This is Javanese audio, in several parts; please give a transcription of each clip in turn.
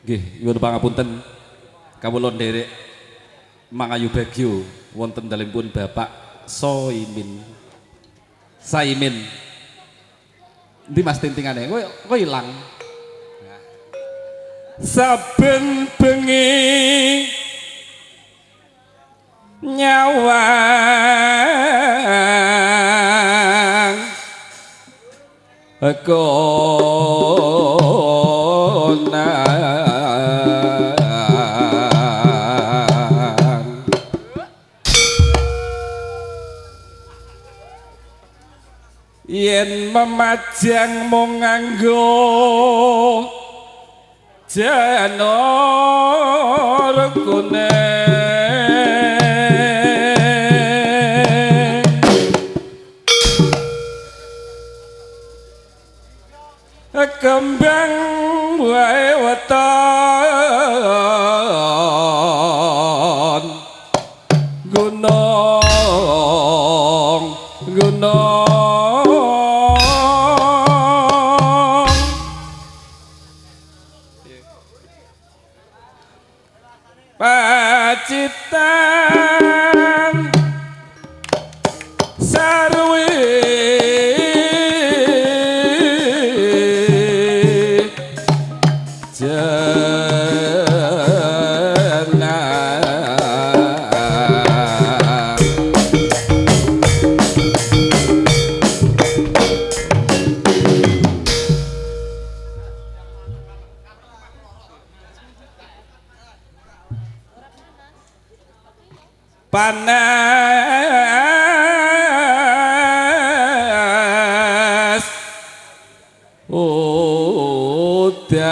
Nggih, nyuwun pangapunten kawula nderek mangayu bagyo wonten dalemipun Bapak Soimin. Saimin. Endi Mas tintingane? Kowe ilang. Saben bengi nyawang konang yen memajang mung nganggo janur kuning kembang wae weton gunung pacitan sarwi panas udan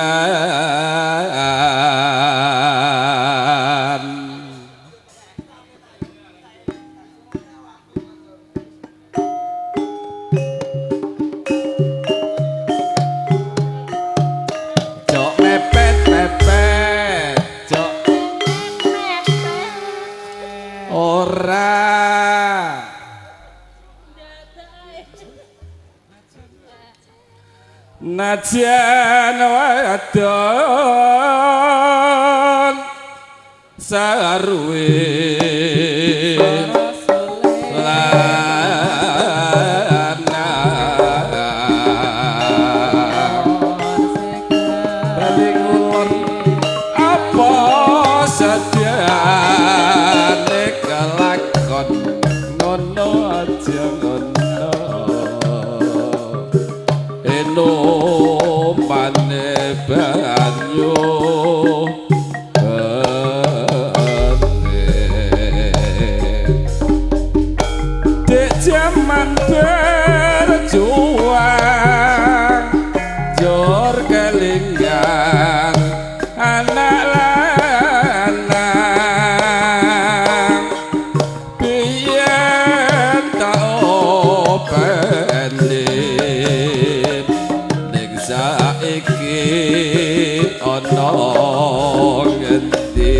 jok mepet jok ora najan wadon sarwe lanang balik ulun apa sediane kelakon ngono aja ngono eno mane banyu dek jaman berjuang jor kelingan anak lanang biyen tak openi ning saiki ana ngendi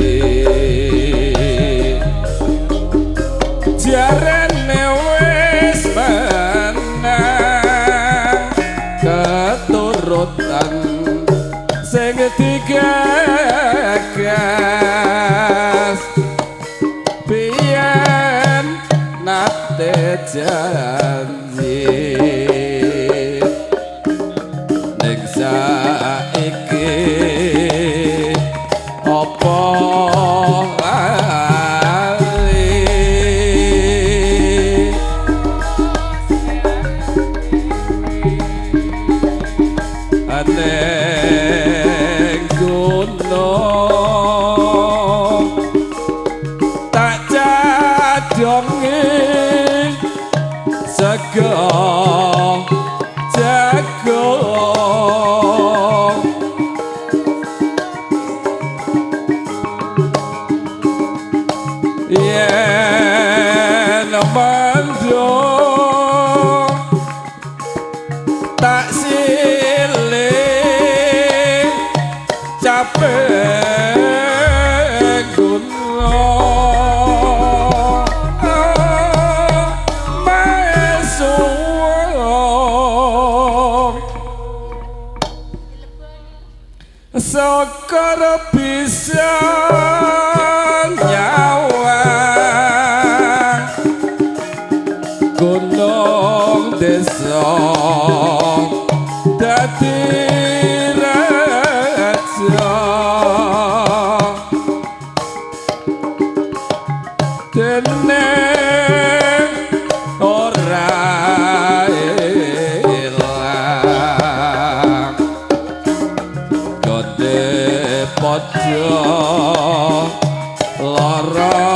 jarene wis menang keturutan sing digagas biyen nate janji ning saiki apa aneng gunung tak jadongi sego jagung yen mendung tak silih capek gunung maesung Sokor bisa nyawa gunung desa dadi raja dene ora ilang gede padha lara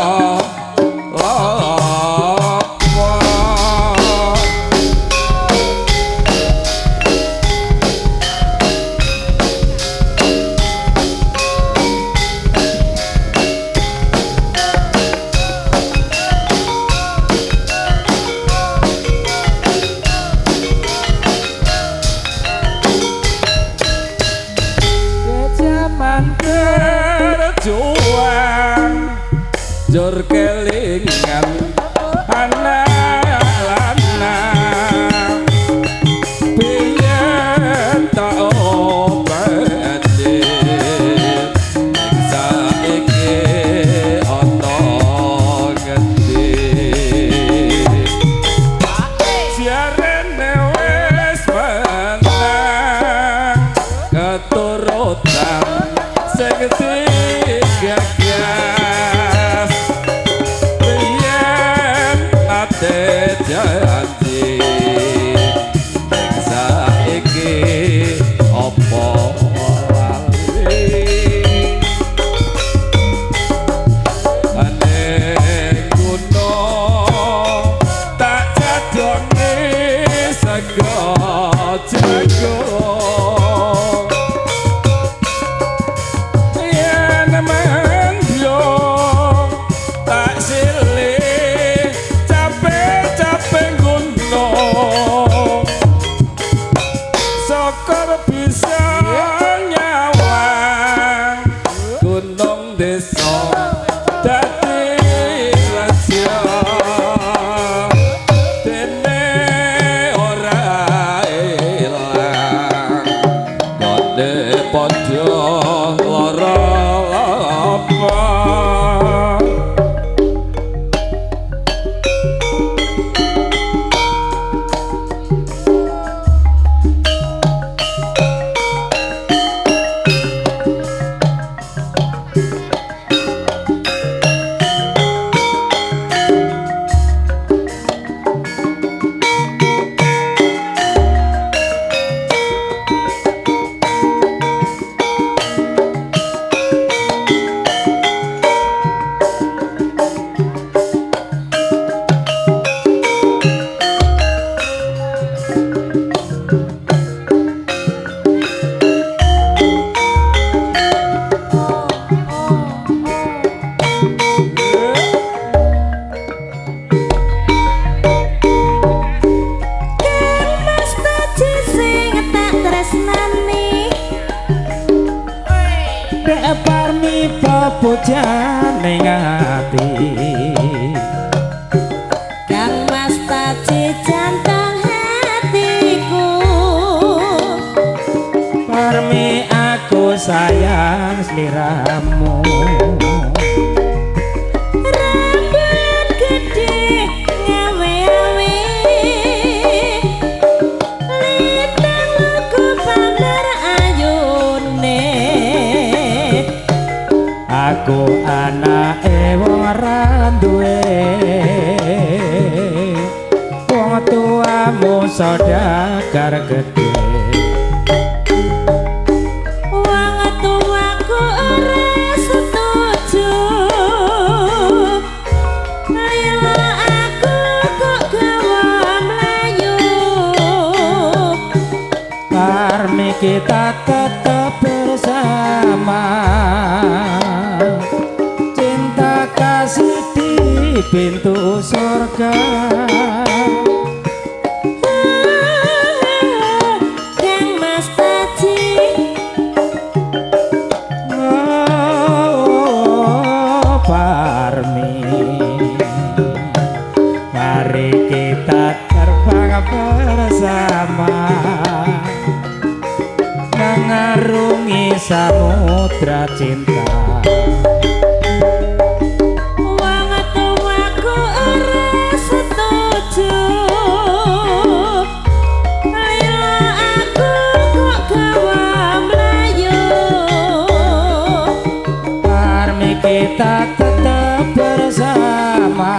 jur kelingan anak lanang biyen tak obati ning saiki ana ngendi jarene wis menang keturutan sing digagas janji ning saiki apa lali ane gunung tak jadone sego jago yen men yo tak silih sokor bisa nyawa gunung desa dadi raja dene ora ilang gede padha lara apa parmi pepujane ngati Kang Mas Taji jantung hatiku parmi aku sayang sliramu rambut gede ngawe-awe lintang aku pamer ayune aku anake wong ora duwe wong tuamu saudagar gedhe wong tuaku ora setuju ayo aku kok gawa mlayu parmi kita tetap bersama pintu surga Kang Mas Taji parmi mari kita terbang bersama mengarungi samudra samudra cinta. Wong tuaku ora setuju, ayo aku kok gawa mlayu. Armi kita tetap bersama.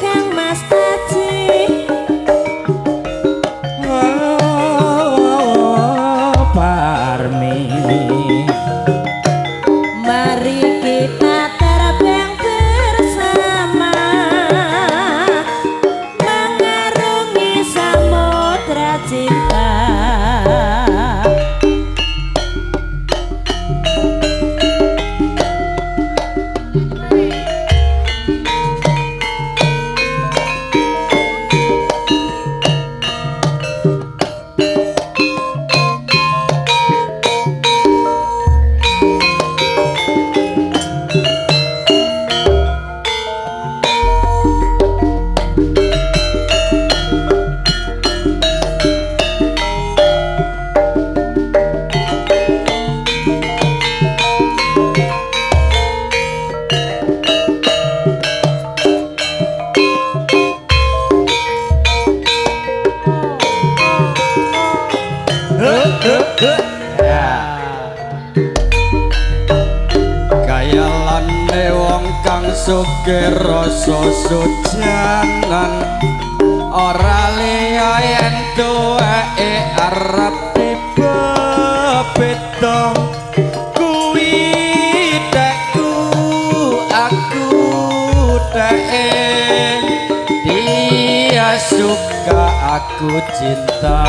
Kang Mas Taji, Parmi, mari kita terbang bersama mengarungi samudra cinta. Kaya lane wong kang sugih rasa sujanan, ora liya yen tuweke arep dibebeda. Kuwi tekku aku teke, dia suka aku cinta.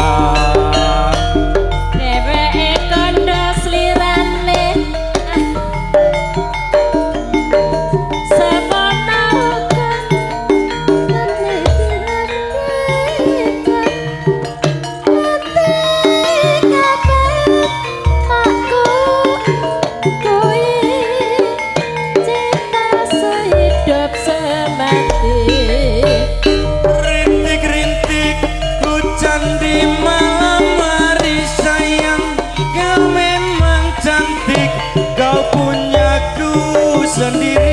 Dheweke kandha slirane semono kan aku kuwi cinta sehidup semati. Rintik-rintik hujan di malam hari sayang, kau memang cantik, kau punyaku sendiri.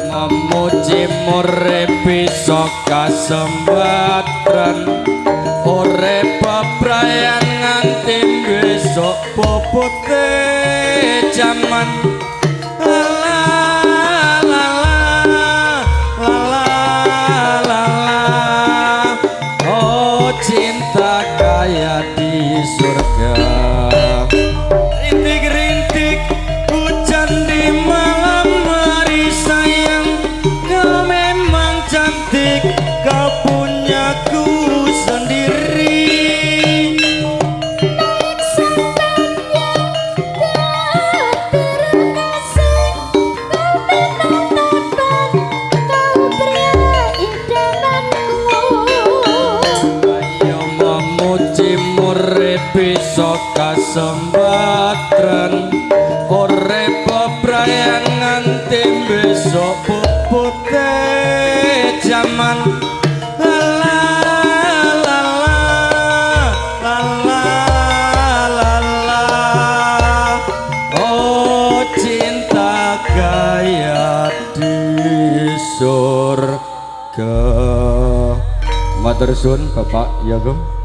Memuji urip bisa kasembatran, urip bebrayan nganti besok popote jaman. La la la la, oh cinta kaya di surga. Rintik-rintik hujan di malam hari sayang, kau memang cantik, kau punyaku sendiri. Ayo memuji urip bisa kasembatran, urip bebrayan nganti besok popote jaman. La la la la la la, oh cinta kaya di surga. Matur suwun Bapak Yagum.